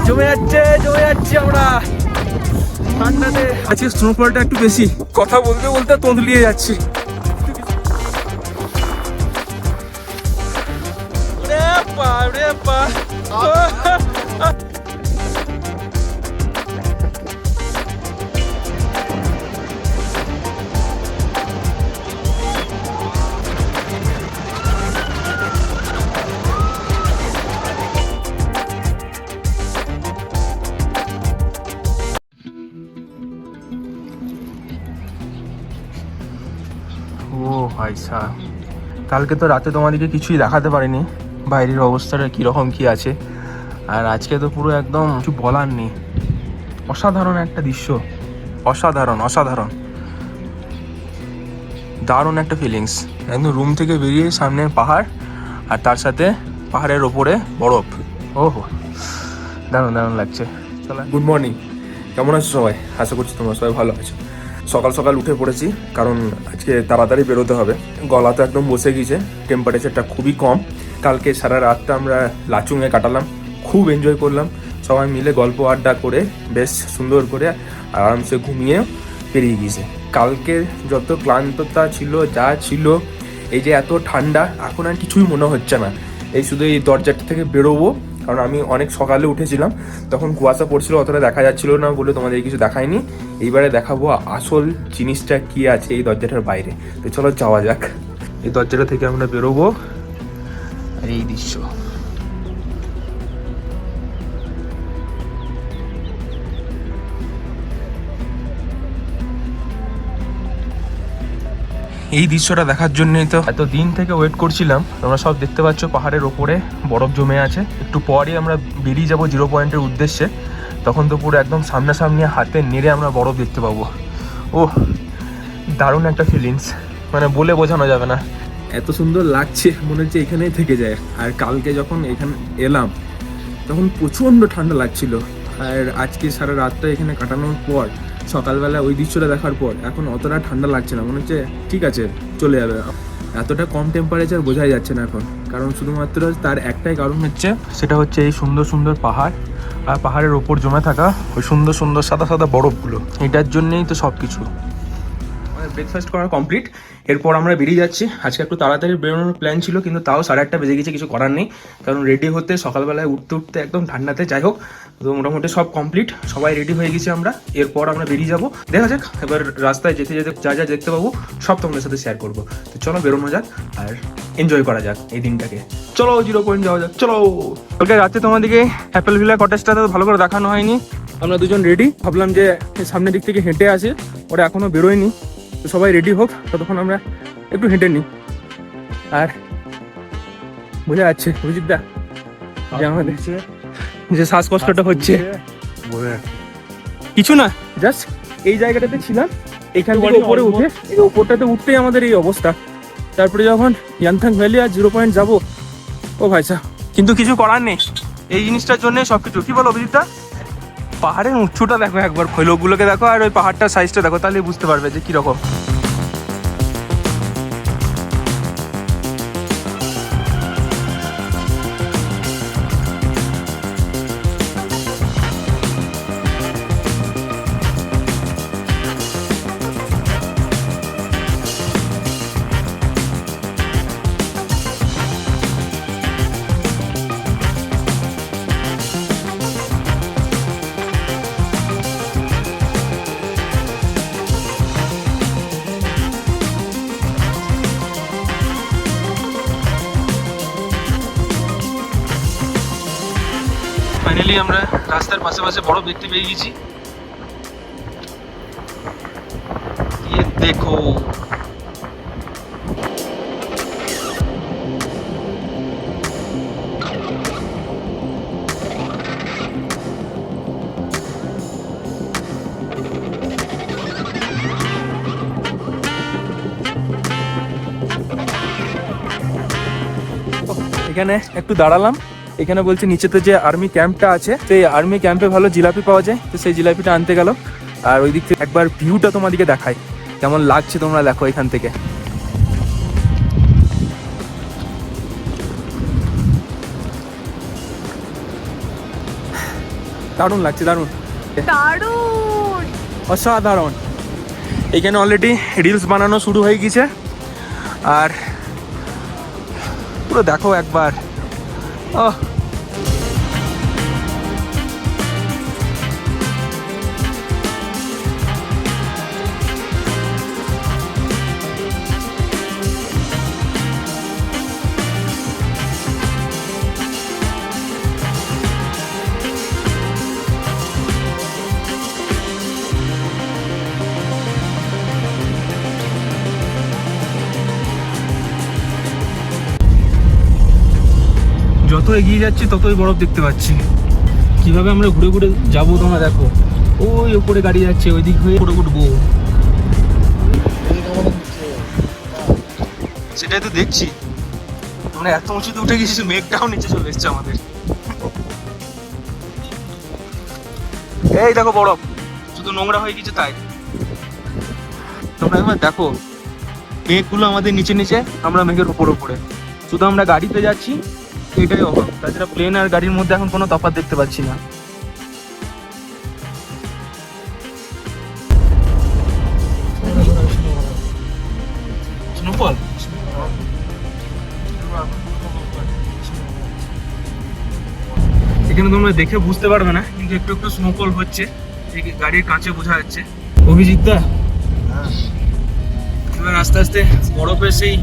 জমে যাচ্ছে আমরা ঠান্ডাতে। আজকে স্নোফলটা একটু বেশি, কথা বলতে বলতে তঁতলিয়ে যাচ্ছি। ও ভাই সাহ, কালকে তো রাতে তোমাদেরকে কিছুই দেখাতে পারিনি, বাইরের অবস্থাটা কীরকম কী আছে। আর আজকে তো পুরো একদম কিছু বলার নেই। অসাধারণ একটা দৃশ্য, অসাধারণ অসাধারণ, দারুণ একটা ফিলিংস। একদম রুম থেকে বেরিয়ে সামনে পাহাড়, আর তার সাথে পাহাড়ের ওপরে বরফ। ওহো, দারুণ দারুণ লাগছে। চলো, গুড মর্নিং, কেমন আছো সবাই? আশা করছি তোমরা সবাই ভালো আছো। সকাল সকাল উঠে পড়েছি, কারণ আজকে তাড়াতাড়ি বেরোতে হবে। গলা তো একদম বসে গিয়েছে, টেম্পারেচারটা খুবই কম। কালকে সারা রাতটা আমরা লাচুংয়ে কাটালাম, খুব এনজয় করলাম। সবাই মিলে গল্প আড্ডা করে বেশ সুন্দর করে আরামসে ঘুমিয়ে পেরিয়ে গিয়েছে। কালকে যত ক্লান্ততা ছিল, যা ছিল, এই যে এত ঠান্ডা, এখন আর কিছুই মনে হচ্ছে না। এই শুধু এই দরজাটা থেকে বেরোবো, কারণ আমি অনেক সকালে উঠেছিলাম, তখন কুয়াশা পড়ছিল, অতটা দেখা যাচ্ছিল না বলে তোমাদের কিছু দেখায়নি। এইবারে দেখাবো আসল জিনিসটা কি আছে এই দরজাটার বাইরে। তো চলো যাওয়া যাক। এই দরজাটা থেকে আমরা বেরোবো, আর এই দৃশ্য, এই দৃশ্যটা দেখার জন্যই তো এত দিন থেকে ওয়েট করছিলাম। তোমরা সব দেখতে পাচ্ছ পাহাড়ের ওপরে বরফ জমে আছে। একটু পরই আমরা বেরিয়ে যাবো 0 পয়েন্টের উদ্দেশ্যে। তখন তো পুরো একদম সামনাসামনি হাতে নেড়ে আমরা বরফ দেখতে পাবো। ওহ, দারুণ একটা ফিলিংস, মানে বলে বোঝানো যাবে না। এত সুন্দর লাগছে, মনে হচ্ছে এখানেই থেকে যায়। আর কালকে যখন এখানে এলাম তখন প্রচণ্ড ঠান্ডা লাগছিল। আর আজকে সারা রাতটা এখানে কাটানোর পর, সকালবেলা ওই দৃশ্যটা দেখার পর এখন অতটা ঠান্ডা লাগছে না। মনে হচ্ছে ঠিক আছে, চলে যাবে। এতটা কম টেম্পারেচার বোঝাই যাচ্ছে না এখন, কারণ শুধুমাত্র তার একটাই কারণ হচ্ছে, সেটা হচ্ছে এই সুন্দর সুন্দর পাহাড়, আর পাহাড়ের ওপর জমে থাকা ওই সুন্দর সুন্দর সাদা সাদা বরফগুলো। এটার জন্যেই তো সব কিছু। ব্রেকফাস্ট করা কমপ্লিট, এরপর আমরা বেরিয়ে যাচ্ছি। আজকে একটু তাড়াতাড়ি বেরোনোর প্ল্যান ছিল, কিন্তু তাও 8:30 বেজে গেছে, কিছু করার নেই, কারণ রেডি হতে সকালবেলায় উঠতে উঠতে একদম ঠান্ডাতে। যাই হোক, তো মোটামুটি সব কমপ্লিট, সবাই রেডি হয়ে গেছি আমরা। এরপর আমরা বেরিয়ে যাবো, দেখা যাক। এবার রাস্তায় যেতে যেতে যা যা দেখতে পাবো সব তোমাদের সাথে শেয়ার করবো। তো চলো বেরোনো যাক আর এনজয় করা যাক এই দিনটাকে। চলো 0 পয়েন্ট যাওয়া যাক, চলো। কালকে রাতে তোমাদেরকে অ্যাপেল ভিলা কটেজটা তো ভালো করে দেখানো হয়নি। আমরা দুজন রেডি, ভাবলাম যে সামনের দিক থেকে হেঁটে আসি, ওরা এখনো বেরোয়নি। তো সবাই রেডি হোক, ততক্ষণ আমরা একটু হেঁটে নিই। আর বোঝা যাচ্ছে অভিজিৎ দা যে আমাদের যে শ্বাসকষ্টটা হচ্ছে, কিছু না, জাস্ট এই জায়গাটাতে ছিলাম, এখান থেকে উপরে উঠে এই উপরটাতে উঠতেই আমাদের এই অবস্থা। তারপরে যখন ইয়াংথাং ভ্যালি আর 0 পয়েন্ট যাবো, ও ভাইসা, কিন্তু কিছু করার নেই এই জিনিসটার জন্য সবকিছু। কি বলো অভিজিৎ দা? পাহাড়ের উঁচুটা দেখো একবার, লোকগুলোকে দেখো, আর ওই পাহাড়টার সাইজটা দেখো, তাহলে বুঝতে পারবে যে কিরকম। ফাইনালি আমরা রাস্তার পাশে পাশে বরফ দেখতে পেয়ে গেছি। দেখো, এখানে একটু দাঁড়ালাম। এখানে বলছে নিচেতে যে আর্মি ক্যাম্পটা আছে, সেই আর্মি ক্যাম্পে ভালো জিলাপি পাওয়া যায়, তো সেই জিলাপিটা আনতে গেল। আর ওই দিক থেকে একবার ভিউটা তোমাদেরকে দেখাই, কেমন লাগছে তোমরা দেখো এখান থেকে। দারুণ লাগছে, দারুণ, দারুণ। অসাধারণ। এখানে অলরেডি রিলস বানানো শুরু হয়ে গেছে, আর পুরো দেখো একবার। ওহ, যত এগিয়ে যাচ্ছি ততই বরফ দেখতে পাচ্ছি। কিভাবে আমরা ঘুরে ঘুরে যাবো তোমরা দেখো, ওই উপরে গাড়ি যাচ্ছে, ওই দিক হয়ে উপরে উঠবো, সেটাই তো দেখছি। আমরা এত উঁচুতে উঠে গেছি, মেঘটাও নিচে চলে এসছে আমাদের। এই দেখো বরফ, শুধু নোংরা হয়ে গেছে তাই। তোমরা একবার দেখো, মেঘগুলো আমাদের নিচে নিচে, আমরা মেঘের উপর উপরে। শুধু আমরা গাড়িতে যাচ্ছি, এটাই অভাব। তাছাড়া প্লেন আর গাড়ির মধ্যে এখন কোনো তফাৎ দেখতে পাচ্ছি না। স্নোফল, এখানে তোমরা দেখে বুঝতে পারবে না, কিন্তু একটু একটু স্নোফল হচ্ছে, এই গাড়ির কাঁচে বোঝা যাচ্ছে। অভিজিৎ দা, এবার আস্তে আস্তে বরফের সেই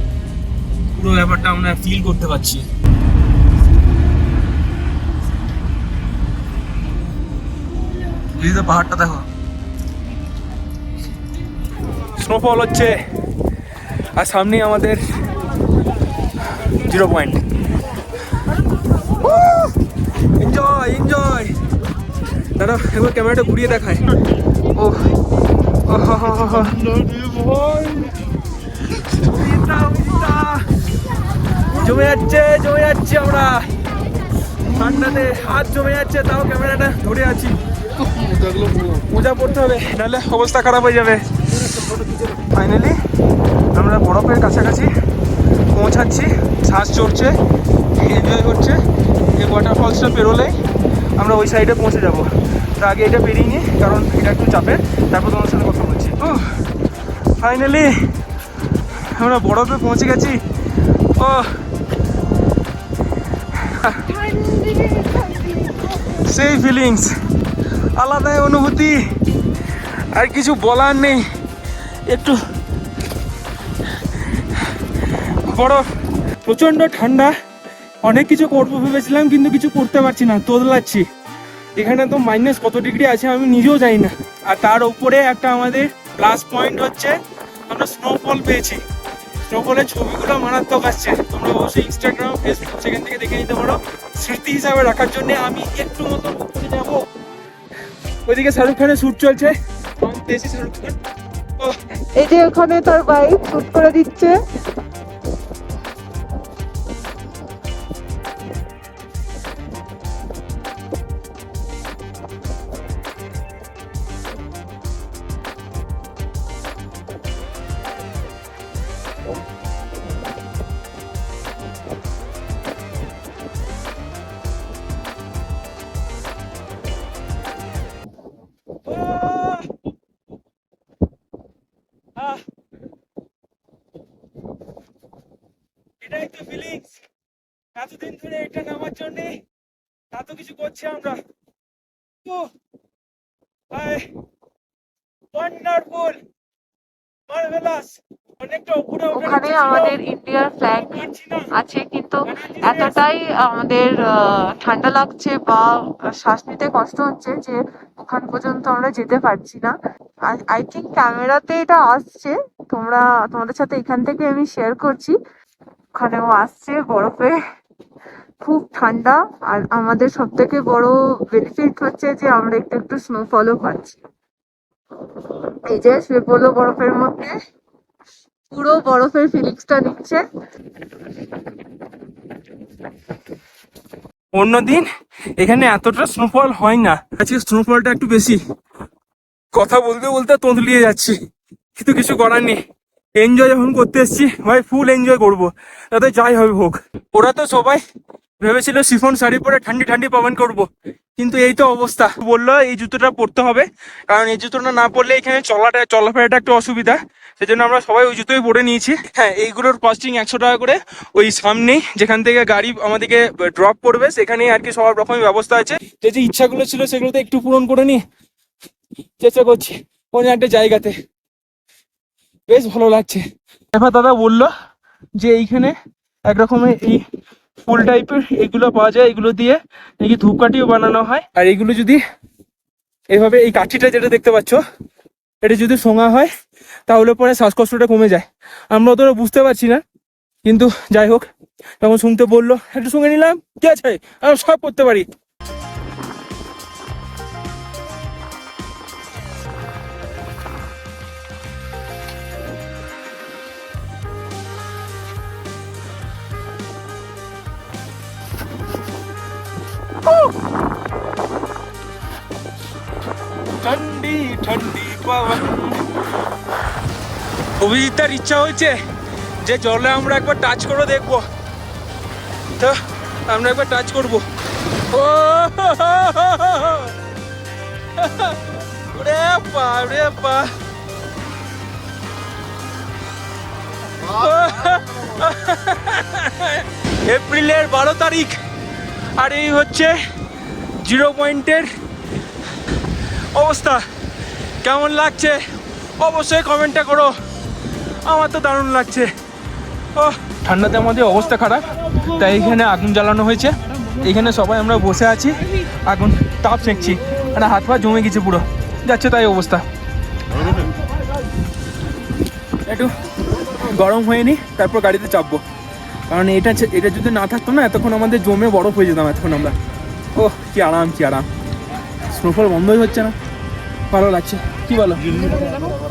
পুরো ব্যাপারটা আমরা ফিল করতে পারছি। পাহাড়টা দেখো, স্নোফল হচ্ছে, আর সামনেই আমাদের 0 পয়েন্ট। Enjoy enjoy. দাদা একবার ক্যামেরাটা ঘুরিয়ে দেখায়। ও জমে যাচ্ছে, জমে যাচ্ছি আমরা ঠান্ডাতে, হাত জমে যাচ্ছে, তাও ক্যামেরাটা ধরে আছি। মোজা পড়তে হবে, নাহলে অবস্থা খারাপ হয়ে যাবে। ফাইনালি আমরা বরফের কাছাকাছি পৌঁছাচ্ছি, শ্বাস চড়ছে, এনজয় হচ্ছে। এই ওয়াটারফলসটা পেরোলেই আমরা ওই সাইডে পৌঁছে যাব। তার আগে এটা পেরিয়ে নিই, কারণ এটা একটু চাপের, তারপর তোমার সাথে কথা বলছি। ও ফাইনালি আমরা বরফে পৌঁছে গেছি। ও সেই ফিলিংস, আলাদাই অনুভূতি, আর কিছু বলার নেই। একটু বরফ, প্রচণ্ড ঠান্ডা, অনেক কিছু করবো ভেবেছিলাম কিন্তু কিছু করতে পারছি না, তোদলাচ্ছি। এখানে তো মাইনাস কত ডিগ্রি আছে আমি নিজেও জানি না। আর তার উপরে একটা আমাদের প্লাস পয়েন্ট হচ্ছে আমরা স্নোফল পেয়েছি। স্নোফলের ছবিগুলো মারাত্মক আসছে, তোমরা অবশ্যই ইনস্টাগ্রাম, ফেসবুক সেখান থেকে দেখে নিতে পারো। স্মৃতি হিসাবে রাখার জন্য আমি একটু মতো উপরে যাবো। ওইদিকে শাহরুখ খানের শ্যুট চলছে, দেশি শাহরুখ খান। এই যে ওখানে তার বাইক শুট করে দিচ্ছে। এটাই তো ফিলিংস, এতদিন ধরে এটা নামার জন্য এত কিছু করছি আমরা। Wonderful, marvellous. ওখানে আমাদের ইন্ডিয়ার ফ্ল্যাগ আছে, কিন্তু এতটাই আমাদের ঠান্ডা লাগছে বা শ্বাস নিতে কষ্ট হচ্ছে যে ওখান পর্যন্ত আমরা যেতে পারছি না। আই থিঙ্ক ক্যামেরাতে এটা আসছে, তোমাদের সাথে এখান থেকে আমি শেয়ার করছি। ওখানেও আসছে বরফে, খুব ঠান্ডা। আর আমাদের সব থেকে বড় বেনিফিট হচ্ছে যে আমরা একটু একটু স্নোফলও পাচ্ছি। এই যে শুয়ে পড়লো বরফের মধ্যে, পুরো বরফের ফিলিংসটা নিচ্ছে। অন্যদিন এখানে এতটা স্নোফল হয় না, আজকে স্নোফলটা একটু বেশি। কথা বলতে বলতে তোঁতলিয়ে যাচ্ছি, কিন্তু কিছু করার নেই। এনজয় যখন করতে এসছি ভাই, ফুল এনজয় করবো, তাতে যাই হবে হোক। ওরা তো সবাই ভেবেছিল শিফন শাড়ি পরে ঠান্ডি ঠান্ডি পাবন করব, কিন্তু এই তো অবস্থা। বললো এই জুতোটা পরতে হবে, কারণ এই জুতোটা না পরলে এখানে চলাফেরাটা একটু অসুবিধা, সেজন্য আমরা সবাই ওই জুতোই পরে নিয়েছি। হ্যাঁ, এইগুলোর কস্টিং 100 টাকা করে। ওই সামনেই যেখান থেকে গাড়ি আমাদেরকে ড্রপ করবে সেখানেই আর কি সব রকমের ব্যবস্থা আছে। যে যে ইচ্ছাগুলো ছিল সেগুলো তো একটু পূরণ করে নি চেষ্টা করছি কোনো একটা জায়গাতে। বেশ ভালো লাগছে। এবার দাদা বললো যে এইখানে একরকমের এই ফুল টাইপের এগুলো পাওয়া যায়, এগুলো দিয়ে নাকি ধূপকাঠিও বানানো হয়। আর এগুলো যদি এইভাবে এই কাঠিটা যেটা দেখতে পাচ্ছ এটা যদি শোঙা হয় তাহলে পরে শ্বাসকষ্টটা কমে যায়। আমরা তো বুঝতে পারছি না, কিন্তু যাই হোক তখন শুনতে বললো একটু শুনে নিলাম, কি আছে আমরা সব করতে পারি। ঠান্ডি ঠান্ডি পাওয়ান। অভিজিৎটার ইচ্ছা হয়েছে যে জলে আমরা একবার টাচ করে দেখবো, তো আমরা একবার টাচ করবো। ও রে পা রে পা, এপ্রিলের 12 তারিখ আর এই হচ্ছে 0 পয়েন্টের অবস্থা। কেমন লাগছে অবশ্যই কমেন্টটা করো, আমার তো দারুণ লাগছে। ও ঠান্ডাতে আমাদের অবস্থা খারাপ, তাই এখানে আগুন জ্বালানো হয়েছে। এখানে সবাই আমরা বসে আছি, আগুন তাপ সেঁকছি, মানে হাত পা জমে গেছে পুরো, যাচ্ছে তাই অবস্থা। একটু গরম হয়ে নি তারপর গাড়িতে চাপবো, কারণ এটা যদি না থাকতো না এতক্ষণ আমাদের জমে বরফ হয়ে যেতাম এতক্ষণ আমরা। ও কি আরাম কি আরাম, স্নোফল বন্ধই হচ্ছে না, ভালো লাগছে। কি বলো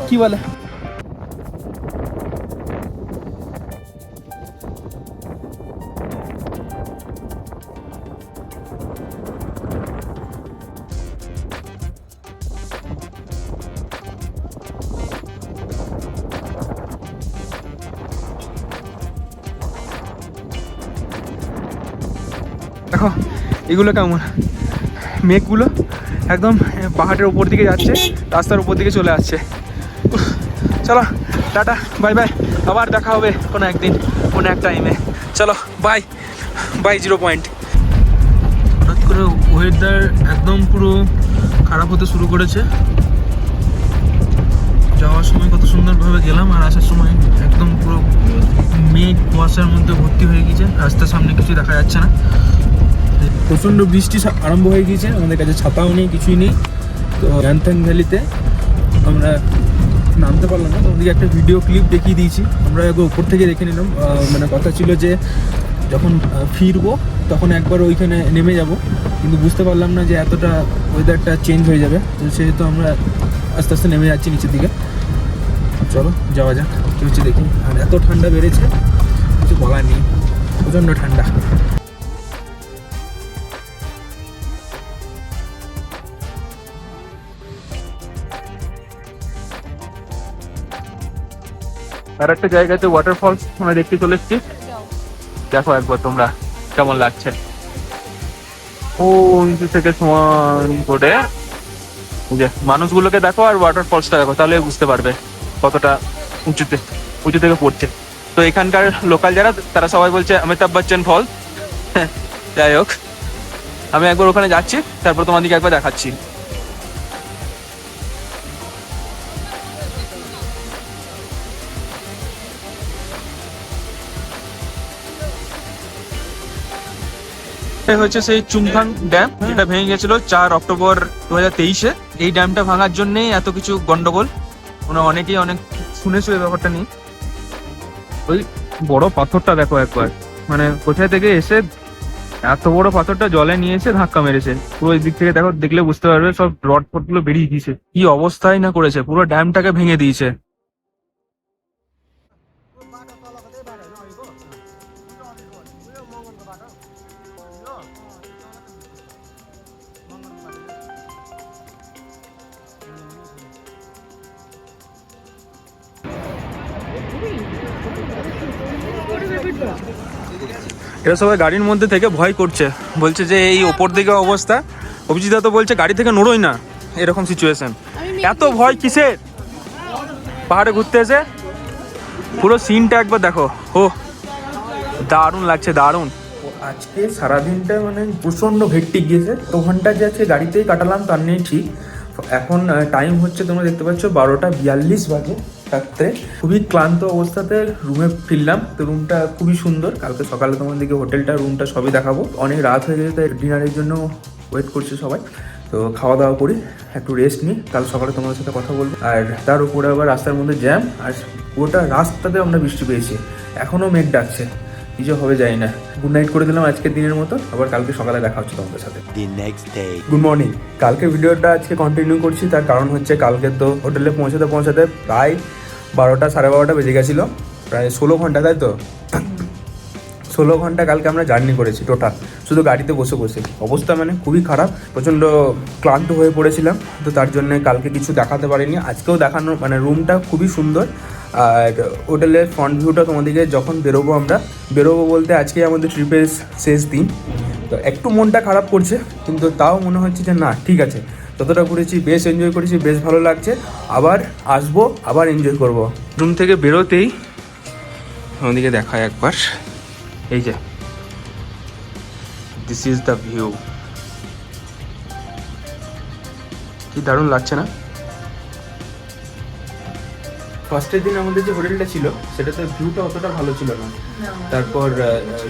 কি বলে? দেখো এগুলো কেমন, মেঘগুলো একদম পাহাড়ের উপর দিকে যাচ্ছে, রাস্তার উপর দিকে চলে আসছে। চলো টাটা বাই বাই, আবার দেখা হবে কোনো একদিন কোনো এক টাইমে। চলো বাই বাই 0 পয়েন্ট। হঠাৎ করে ওয়েদার একদম পুরো খারাপ হতে শুরু করেছে। যাওয়ার সময় কত সুন্দরভাবে গেলাম, আর আসার সময় একদম পুরো মেঘ কুয়াশার মধ্যে ভর্তি হয়ে গিয়েছে, রাস্তার সামনে কিছু দেখা যাচ্ছে না। প্রচণ্ড বৃষ্টি আরম্ভ হয়ে গিয়েছে, আমাদের কাছে ছাতাও নেই কিছুই নেই। তো র্যানথেন ভ্যালিতে আমরা নামতে পারলাম না, তোমাদেরকে একটা ভিডিও ক্লিপ দেখিয়ে দিয়েছি। আমরা একবার উপর থেকে দেখে নিলাম, মানে কথা ছিল যে যখন ফিরবো তখন একবার ওইখানে নেমে যাব, কিন্তু বুঝতে পারলাম না যে এতটা ওয়েদারটা চেঞ্জ হয়ে যাবে, তো সেহেতু আমরা আস্তে আস্তে নেমে যাচ্ছি নিচের দিকে। চলো যাওয়া যাক কী হচ্ছে দেখি। আর এত ঠান্ডা বেড়েছে কিছু বলার নেই, প্রচণ্ড ঠান্ডা। আর একটা জায়গাতে ওয়াটারফলস আমরা দেখতে চলে এসেছি, দেখো একবার তোমরা কেমন লাগছে। ও নিচু থেকে সমান করে যে মানুষগুলোকে দেখো আর ওয়াটারফলসটা দেখো, তাহলে বুঝতে পারবে কতটা উঁচু থেকে পড়ছে। তো এখানকার লোকাল যারা তারা সবাই বলছে অমিতাভ বচ্চন ফল। যাই হোক আমি একবার ওখানে যাচ্ছি, তারপর তোমাদেরকে একবার দেখাচ্ছি। হচ্ছে সেই চুংথাং ড্যাম, যেটা ভেঙে গেছিল 4 অক্টোবর 2023-এ। এই ড্যামটা ভাঙার জন্যই এত কিছু গন্ডগোল, অনেকেই অনেক শুনেছো এই ব্যাপারটা নিয়ে। ওই বড় পাথরটা দেখো একবার, মানে কোথায় থেকে এসে এত বড় পাথরটা জলে নিয়ে এসে ধাক্কা মেরেছে। পুরো এই দিক থেকে দেখো, দেখলে বুঝতে পারবে সব রড ফট গুলো বেরিয়ে গিয়েছে। কি অবস্থাই না করেছে, পুরো ড্যামটাকে ভেঙে দিয়েছে। এরা সবাই গাড়ির মধ্যে থেকে ভয় করছে, বলছে যে এই ওপর দিকে অবস্থা। অভিজিৎ তো বলছে গাড়ি থেকে নড়োই না, এরকম সিচুয়েশন। এত ভয় কিসের? পাহাড়ে ঘুরতে এসে পুরো সিনটা একবার দেখো। ও দারুণ লাগছে, দারুণ। আজকে সারাদিনটা মানে প্রচণ্ড ভেট্টিক গিয়েছে। তো ঘন্টা যে আজকে গাড়িতেই কাটালাম তার নেই ঠিক। এখন টাইম হচ্ছে, তোমরা দেখতে পাচ্ছ 12:42 বাজে রাত্রে। খুবই ক্লান্ত অবস্থাতে রুমে ফিরলাম। তো রুমটা খুবই সুন্দর। কালকে সকালে তোমাদেরকে হোটেলটা, রুমটা সবই দেখাবো। অনেক রাত হয়ে গেছে, তাই ডিনারের জন্য ওয়েট করছে সবাই। তো খাওয়া দাওয়া করি, একটু রেস্ট নিই, কাল সকালে তোমাদের সাথে কথা বলবো। আর তার উপরে আবার রাস্তার মধ্যে জ্যাম, আর পুরোটা রাস্তাতে আমরা বৃষ্টি পেয়েছি। এখনও মেঘ ডাকছে, কিছু হবে যাই না। গুড নাইট করে দিলাম আজকের দিনের মতো। আবার কালকে সকালে দেখা হচ্ছে তোমাদের সাথে। Good morning. কালকে ভিডিওটা আজকে কন্টিনিউ করছি, তার কারণ হচ্ছে কালকে তো হোটেলে পৌঁছাতে প্রায় 12টা, 12:30 বেজে গেছিলো। প্রায় 16 ঘন্টা, তাই তো 16 ঘন্টা কালকে আমরা জার্নি করেছি টোটাল, শুধু গাড়িতে বসে বসে। অবস্থা মানে খুবই খারাপ, প্রচণ্ড ক্লান্ত হয়ে পড়েছিলাম। তো তার জন্য কালকে কিছু দেখাতে পারিনি। আজকেও দেখানোর মানে রুমটা খুবই সুন্দর। আর হোটেলের ফ্রন্ট ভিউটা তোমাদেরকে যখন বেরোবো বলতে আজকে আমাদের ট্রিপের শেষ দিন। তো একটু মনটা খারাপ করছে, কিন্তু তাও মনে হচ্ছে যে না ঠিক আছে, যতটা ঘুরেছি বেশ এনজয় করেছি, বেশ ভালো লাগছে। আবার আসবো, আবার এনজয় করব। রুম থেকে বেরোতেই আমাদেরকে দেখায় একবার, এই যে দিস ইজ দ্য ভিউ। কি দারুণ লাগছে না? ফার্স্টের দিন আমাদের যে হোটেলটা ছিল সেটাতে ভিউটা অতটা ভালো ছিল না। তারপর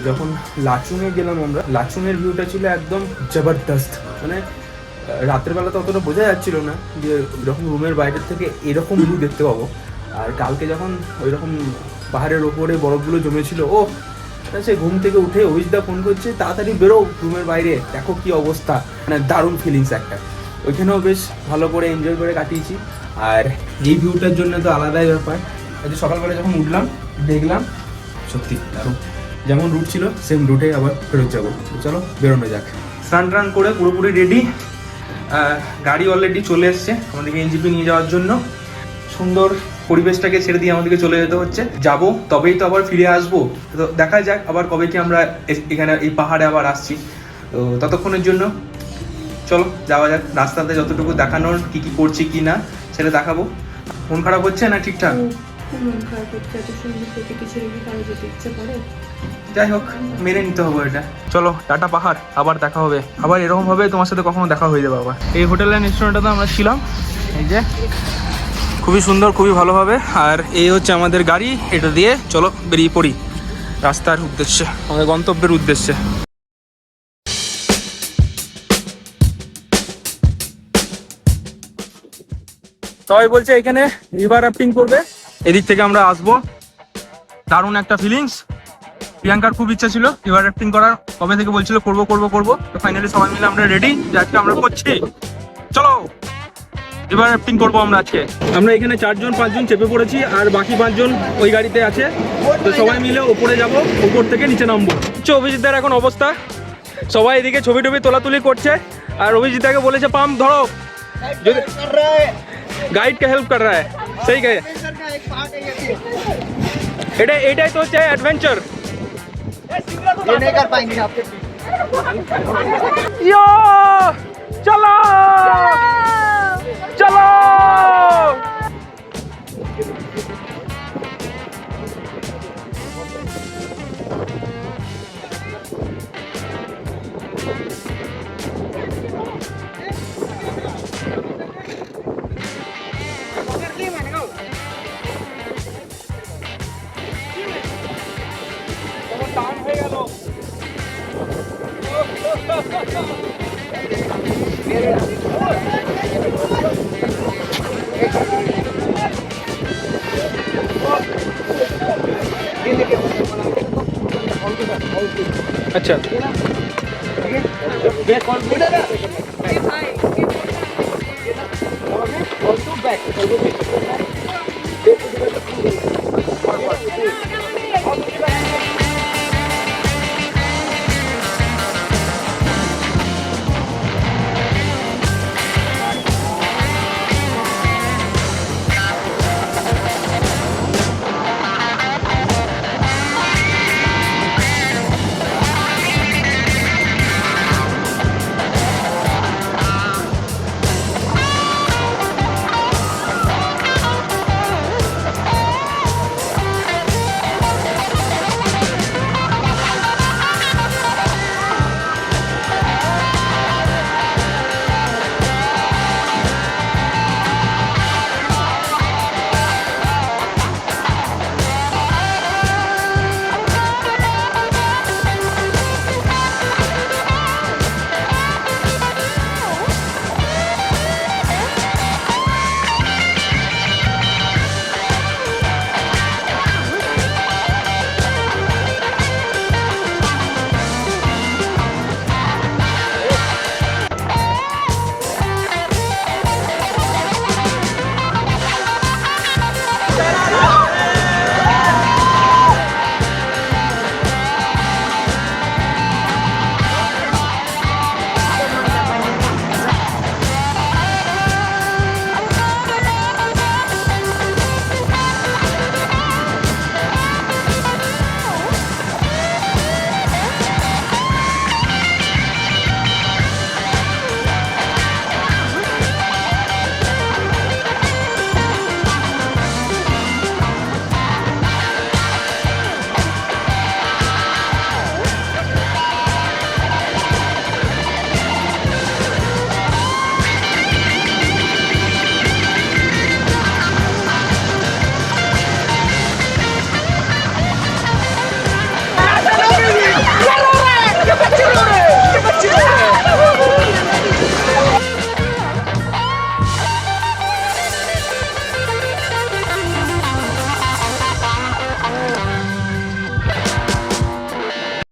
যখন লাচুংয়ে গেলাম আমরা, লাচুংয়ের ভিউটা ছিল একদম জবরদস্ত। মানে রাতের বেলা তো অতটা বোঝা যাচ্ছিল না যে যখন রুমের বাইরের থেকে এরকম ভিউ দেখতে পাবো। আর কালকে যখন ওই রকম পাহাড়ের ওপরে বরফগুলো জমেছিল, ও সে ঘুম থেকে উঠে অভিজিৎদা ফোন করছে তাড়াতাড়ি বেরো রুমের বাইরে, দেখো কি অবস্থা। মানে দারুণ ফিলিংস একটা। ওইখানেও বেশ ভালো করে এনজয় করে কাটিয়েছি। আর এই ভিউটার জন্য তো আলাদাই ব্যাপার। আজ সকালবেলা যখন উঠলাম দেখলাম সত্যি দারুণ, যেমন রুট ছিল সেম রুটে আবার ফেরত যাবো। চলো বেরোনো যাক। স্নান টান করে পুরোপুরি রেডি। গাড়ি অলরেডি চলে এসছে আমাদেরকে এনজিপি নিয়ে যাওয়ার জন্য। সুন্দর পরিবেশটাকে ছেড়ে দিয়ে আমাদেরকে চলে যেতে হচ্ছে। যাবো তবেই তো আবার ফিরে আসবো। তো দেখা যাক আবার কবে কি আমরা এখানে এই পাহাড়ে আবার আসছি। তো ততক্ষণের জন্য চলো যাওয়া যাক। রাস্তাতে যতটুকু দেখানোর কি কি করছি কি না সেটা দেখাবো। মন খারাপ হচ্ছে না ঠিকঠাক? যাই হোক, মেনে নিতে হবে এটা। চলো টাটা পাহাড়, আবার দেখা হবে। আবার এরকম ভাবে তোমার সাথে কখনো দেখা হয়ে যাবে আবার। এই হোটেলের রেস্টুরেন্টটাতে আমরা ছিলাম, এই যে খুবই সুন্দর, খুবই ভালো হবে। আর এই হচ্ছে আমাদের গাড়ি, এটা দিয়ে চলো বেরিয়ে পড়ি রাস্তার উদ্দেশ্যে, আমাদের গন্তব্যের উদ্দেশ্যে। সবাই বলছে এখানে রিভার রাফটিং করবে, এদিক থেকে আমরা আসবো। দারুণ একটা ফিলিংস। প্রিয়াঙ্কার খুব ইচ্ছা ছিল রিভার রাফটিং করার, কবে থেকে বলছিল করবো করবো করবো। তো ফাইনালি সবাই মিলে আমরা রেডি, যে আজকে আমরা করছি। চলো রিভার রাফটিং করবো আমরা আজকে। আমরা এখানে 4জন 5জন চেপে পড়েছি, আর বাকি 5জন ওই গাড়িতে আছে। তো সবাই মিলে ওপরে যাব, ওপর থেকে নিচে নামবো। অভিজিৎদার এখন অবস্থা, সবাই এদিকে ছবি টবি তোলাতুলি করছে। আর অভিজিৎদাকে বলেছে পাম্প ধরো, যদি গাইড কে হেল্প কর রা হ্যায়। সেই কে এটাই তো হচ্ছে অ্যাডভেঞ্চার। ये नहीं कर पाएंगे आपके। यो चलो चलो। अच्छा